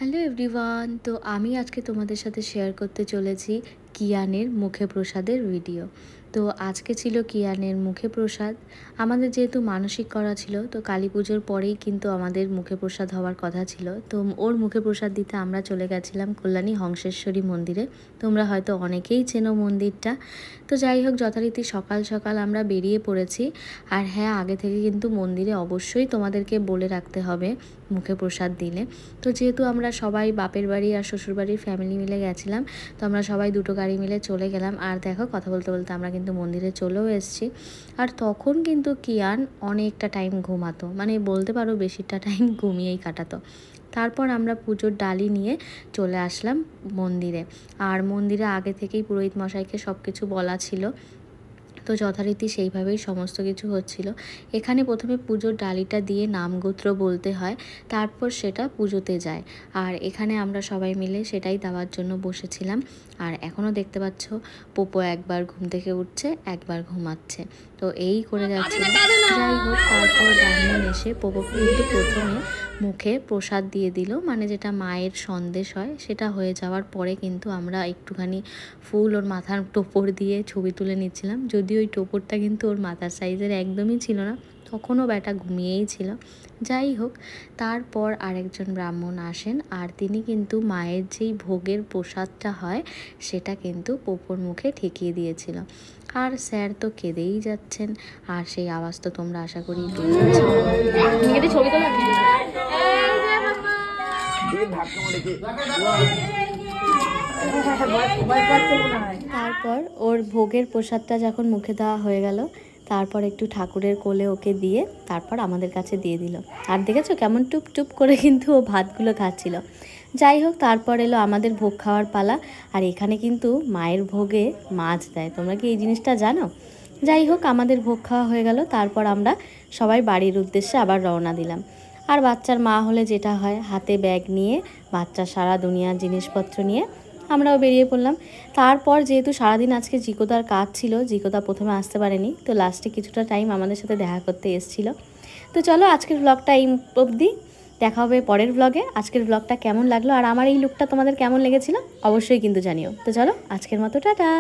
Hello everyone, তো আমি আজকে তোমাদের সাথে শেয়ার করতে চলেছি কিয়ানের মুখে প্রসাদের ভিডিও। তো আজকে ছিল কিয়ানের মুখে প্রসাদ। আমাদের যেহেতু মানসিক করা ছিল, তো কালী পুজোর পরেই কিন্তু আমাদের মুখে প্রসাদ হওয়ার কথা ছিল। তো ওর মুখে প্রসাদ দিতে আমরা চলে গেছিলাম কল্যাণী হংসেশ্বরী মন্দিরে। তোমরা হয়তো অনেকেই চেনো মন্দিরটা। তো যাই হোক, যথারীতি সকাল সকাল আমরা বেরিয়ে পড়েছি। আর হ্যাঁ, আগে থেকে কিন্তু মন্দিরে অবশ্যই তোমাদেরকে বলে রাখতে হবে মুখে প্রসাদ দিলে। তো যেহেতু আমরা সবাই বাপের বাড়ি আর শ্বশুর বাড়ির ফ্যামিলি মিলে গেছিলাম, তো আমরা সবাই দুটো গাড়ি মিলে চলে গেলাম। আর দেখো, কথা বলতে বলতে আমরা কিন্তু মন্দিরে চলেও এসেছি। আর তখন কিন্তু কিয়ান অনেকটা টাইম ঘুমাতো, মানে বলতে পারো বেশিটা টাইম ঘুমিয়েই কাটাতো। তারপর আমরা পুজোর ডালি নিয়ে চলে আসলাম মন্দিরে। আর মন্দিরে আগে থেকেই পুরোহিত মশাইকে সব কিছু বলা ছিল, তো যথারীতি সেইভাবেই সমস্ত কিছু হচ্ছিল। এখানে প্রথমে পুজোর ডালিটা দিয়ে নামগোত্র বলতে হয়, তারপর সেটা পুজোতে যায়। আর এখানে আমরা সবাই মিলে সেটাই দেওয়ার জন্য বসেছিলাম। আর এখনও দেখতে পাচ্ছ, পোপো একবার ঘুম থেকে উঠছে, একবার ঘুমাচ্ছে। তো এই করে যাচ্ছিল। যাই হোক, তারপর ব্রাহ্মণ এসে পোপোকে কিন্তু প্রথমে মুখে প্রসাদ দিয়ে দিল, মানে যেটা মায়ের সন্দেশ হয় সেটা হয়ে যাওয়ার পরে কিন্তু আমরা একটুখানি ফুল ওর মাথার টোপর দিয়ে ছবি তুলে নিচ্ছিলাম। যদিও ওই টোপরটা কিন্তু ওর মাথার সাইজের একদমই ছিল না, তখনও ব্যাটা ঘুমিয়েই ছিল। যাই হোক, তারপর আরেকজন ব্রাহ্মণ আসেন, আর তিনি কিন্তু মায়ের যেই ভোগের প্রসাদটা হয় সেটা কিন্তু পোপোর মুখে ঠেকিয়ে দিয়েছিল। আর স্যার তো কেঁদেই যাচ্ছেন, আর সেই আওয়াজ তো তোমরা আশা করি পেয়েছো। তারপর ওর ভোগের প্রসাদটা যখন মুখে দেওয়া হয়ে গেল, তারপর একটু ঠাকুরের কোলে ওকে দিয়ে তারপর আমাদের কাছে দিয়ে দিল। আর দেখেছো কেমন টুপ টুপ করে কিন্তু ও ভাতগুলো খাচ্ছিল। যাই হোক, তারপর এলো আমাদের ভোগ খাওয়ার পালা। আর এখানে কিন্তু মায়ের ভোগে মাছ দেয়, তোমরা কি এই জিনিসটা জানো? যাই হোক, আমাদের ভোগ খাওয়া হয়ে গেল। তারপর আমরা সবাই বাড়ির উদ্দেশ্যে আবার রওনা দিলাম। আর বাচ্চার মা হলে যেটা হয়, হাতে ব্যাগ নিয়ে বাচ্চার সারা দুনিয়ার জিনিসপত্র নিয়ে আমরাও বেরিয়ে পড়লাম। তারপর যেহেতু সারাদিন আজকে জিকোদার কাজ ছিল, জিকোদা প্রথমে আসতে পারেনি, তো লাস্টে কিছুটা টাইম আমাদের সাথে দেখা করতে এসেছিল। তো চলো, আজকের ব্লগটা এই অবধি। দেখা হবে পরের ব্লগে। আজকের ব্লগটা কেমন লাগলো আর আমার এই লুকটা তোমাদের কেমন লেগেছিল অবশ্যই কিন্তু জানিও। তো চলো, আজকের মতো টাটা।